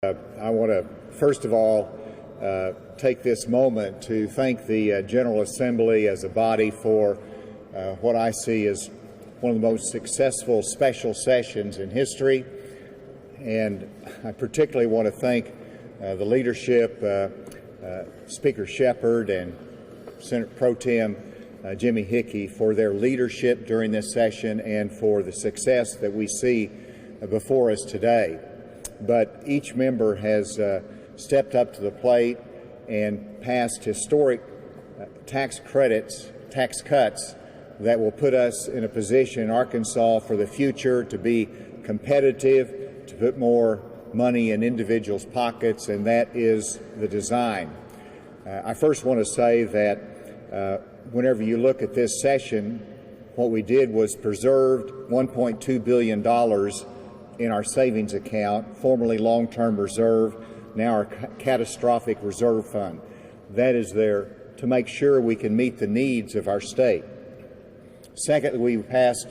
I want to, first of all, take this moment to thank the General Assembly as a body for what I see as one of the most successful special sessions in history. And I particularly want to thank the leadership, Speaker Shepard and Senator Pro Tem Jimmy Hickey, for their leadership during this session and for the success that we see before us today. But each member has stepped up to the plate and passed historic tax credits, tax cuts that will put us in a position in Arkansas for the future to be competitive, to put more money in individuals' pockets, and that is the design. I first want to say that whenever you look at this session, what we did was preserved $1.2 billion in our savings account, formerly long-term reserve, now our catastrophic reserve fund. That is there to make sure we can meet the needs of our state. Secondly, we passed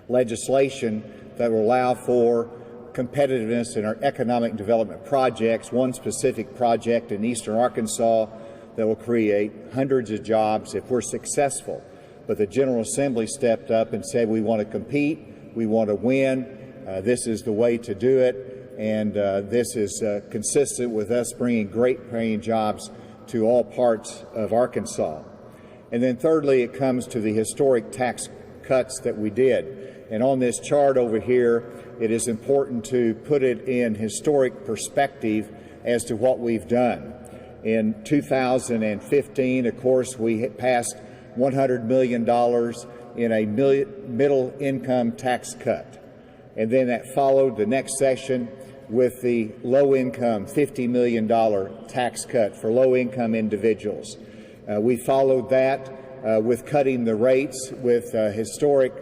legislation that will allow for competitiveness in our economic development projects, one specific project in eastern Arkansas that will create hundreds of jobs if we're successful. But the General Assembly stepped up and said we want to compete, we want to win, this is the way to do it, and this is consistent with us bringing great paying jobs to all parts of Arkansas. And then thirdly, it comes to the historic tax cuts that we did. And on this chart over here, it is important to put it in historic perspective as to what we've done. In 2015, of course, we passed $100 million in a middle-income tax cut. And then that followed the next session with the low-income $50 million tax cut for low-income individuals. We followed that with cutting the rates with historic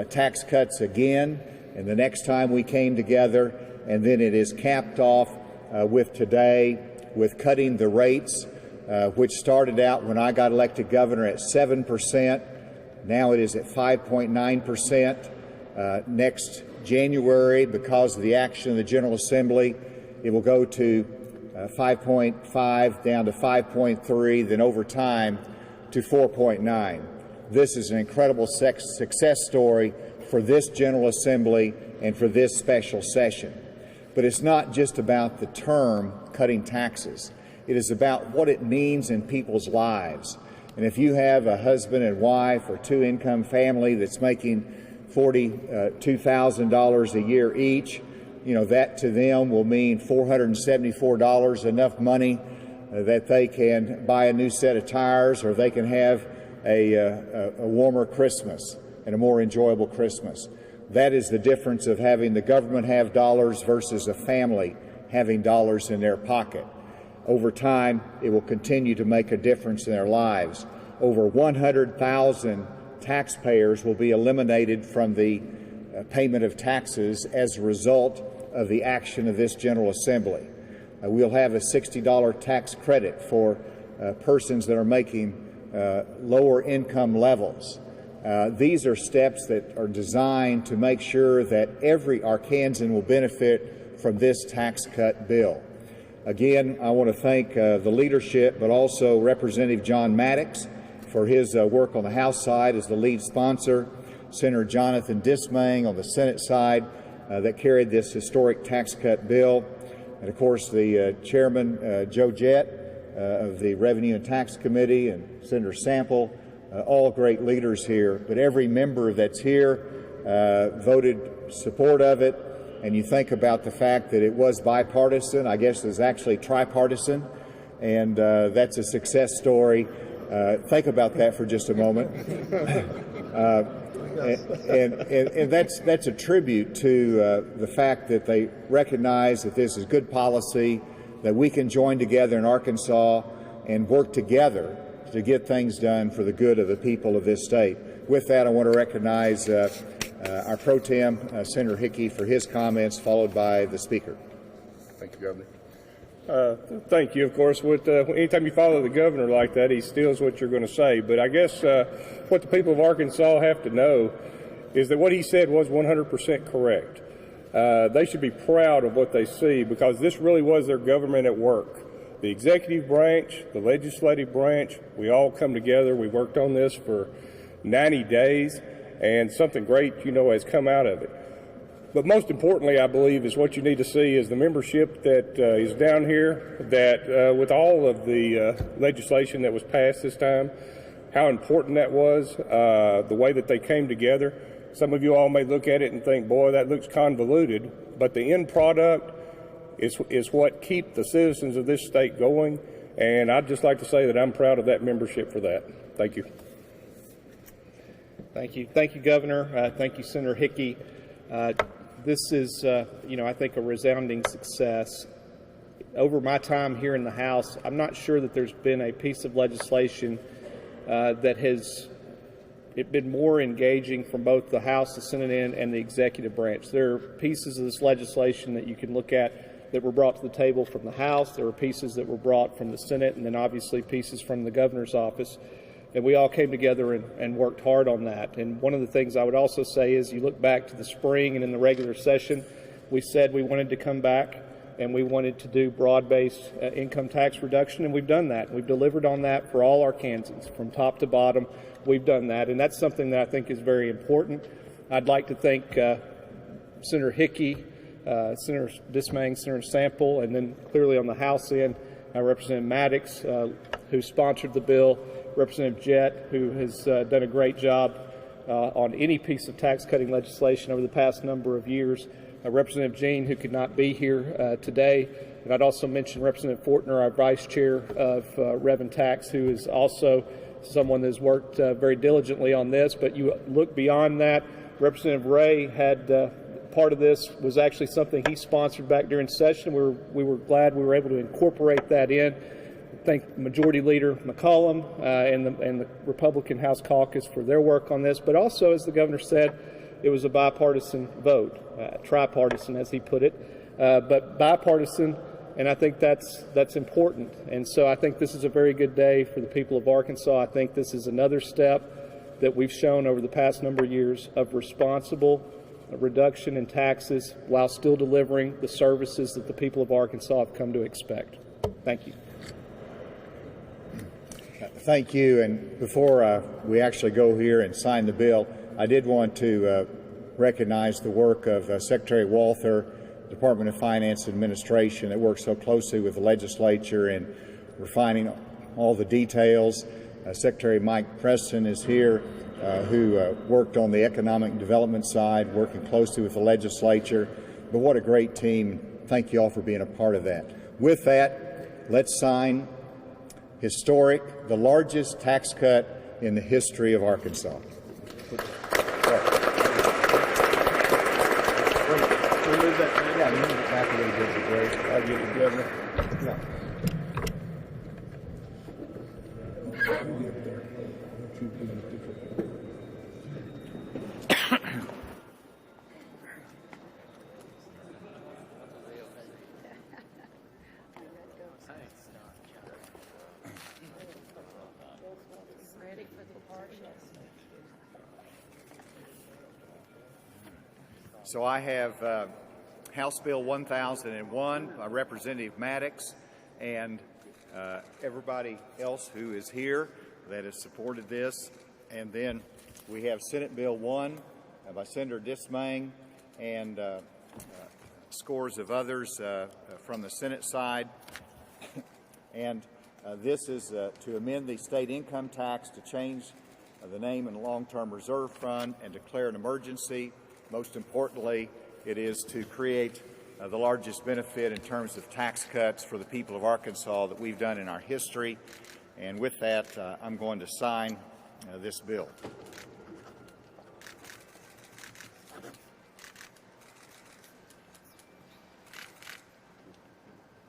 tax cuts again, and the next time we came together, and then it is capped off with today with cutting the rates, which started out when I got elected governor at 7%. Now it is at 5.9%. Next January, because of the action of the General Assembly, it will go to 5.5 down to 5.3, then over time to 4.9. This is an incredible success story for this General Assembly and for this special session. But it's not just about the term cutting taxes. It is about what it means in people's lives. And if you have a husband and wife or two-income family that's making $42,000 a year each, that to them will mean $474, enough money that they can buy a new set of tires, or they can have a warmer Christmas and a more enjoyable Christmas. That is the difference of having the government have dollars versus a family having dollars in their pocket. Over time, it will continue to make a difference in their lives. Over 100,000 taxpayers will be eliminated from the payment of taxes as a result of the action of this General Assembly. We'll have a $60 tax credit for persons that are making lower income levels. These are steps that are designed to make sure that every Arkansan will benefit from this tax cut bill. Again, I want to thank the leadership, but also Representative John Maddox for his work on the House side as the lead sponsor, Senator Jonathan Dismang on the Senate side that carried this historic tax cut bill, and of course the Chairman Joe Jett of the Revenue and Tax Committee, and Senator Sample, all great leaders here. But every member that's here voted support of it, and you think about the fact that it was bipartisan. I guess it was actually tripartisan, and that's a success story. Think about that for just a moment. And that's a tribute to the fact that they recognize that this is good policy, that we can join together in Arkansas and work together to get things done for the good of the people of this state. With that, I want to recognize our Pro Tem, Senator Hickey, for his comments, followed by the Speaker. Thank you, Governor. Thank you. Of course, anytime you follow the governor like that, he steals what you're going to say. But I guess what the people of Arkansas have to know is that what he said was 100% correct. they should be proud of what they see, because this really was their government at work. The executive branch, the legislative branch, we all come together. We worked on this for 90 days, and something great, has come out of it. But most importantly, I believe, is what you need to see is the membership that is down here, that with all of the legislation that was passed this time, how important that was, the way that they came together. Some of you all may look at it and think, boy, that looks convoluted, but the end product is what keeps the citizens of this state going, and I'd just like to say that I'm proud of that membership for that. Thank you. Thank you. Thank you, Governor. Thank you, Senator Hickey. This is, I think, a resounding success. Over my time here in the House, I'm not sure that there's been a piece of legislation that has been more engaging from both the House, the Senate end, and the executive branch. There are pieces of this legislation that you can look at that were brought to the table from the House. There were pieces that were brought from the Senate, and then obviously pieces from the governor's office. And we all came together and worked hard on that. And one of the things I would also say is, you look back to the spring and in the regular session, we said we wanted to come back and we wanted to do broad-based income tax reduction, and we've done that. We've delivered on that for all Arkansans, from top to bottom. We've done that, and that's something that I think is very important. I'd like to thank Senator Hickey, Senator Dismang, Senator Sample, and then clearly on the House end, Representative Maddox, who sponsored the bill, Representative Jett, who has done a great job on any piece of tax-cutting legislation over the past number of years, Representative Jean, who could not be here today, and I'd also mention Representative Fortner, our Vice Chair of Rev and Tax, who is also someone that has worked very diligently on this. But you look beyond that, Representative Ray had part of this was actually something he sponsored back during session. We were glad we were able to incorporate that in. Thank Majority Leader McCollum and the Republican House Caucus for their work on this. But also, as the governor said, it was a bipartisan vote, tripartisan as he put it, but bipartisan, and I think that's important. And so I think this is a very good day for the people of Arkansas. I think this is another step that we've shown over the past number of years of responsible reduction in taxes while still delivering the services that the people of Arkansas have come to expect. Thank you. Thank you. And before we actually go here and sign the bill, I did want to recognize the work of Secretary Walther, Department of Finance Administration, that works so closely with the legislature in refining all the details. Secretary Mike Preston is here, who worked on the economic development side, working closely with the legislature. But what a great team. Thank you all for being a part of that. With that, let's sign historic, the largest tax cut in the history of Arkansas. So I have House Bill 1001 by Representative Maddox and everybody else who is here that has supported this. And then we have Senate Bill 1 by Senator Dismang and scores of others from the Senate side. And this is to amend the state income tax to change the name in the long-term reserve fund and declare an emergency. Most importantly, it is to create the largest benefit in terms of tax cuts for the people of Arkansas that we've done in our history. And with that, I'm going to sign this bill.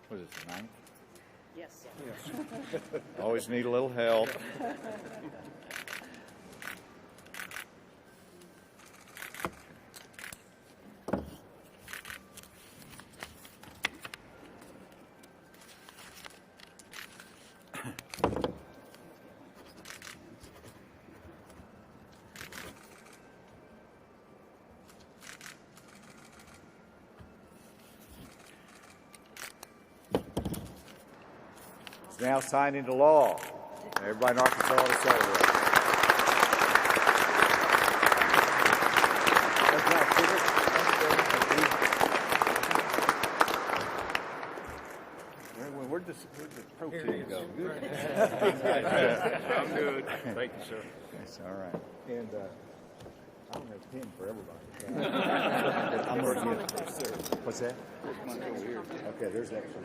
What is it, the 9th? Yes. Always need a little help. It's now signed into law. Everybody in Arkansas ought to celebrate. Where'd the pro team go? Good. I'm good. Thank you, sir. That's all right. And I don't have a pen for everybody. I'm working it. What's that? Okay, there's extra.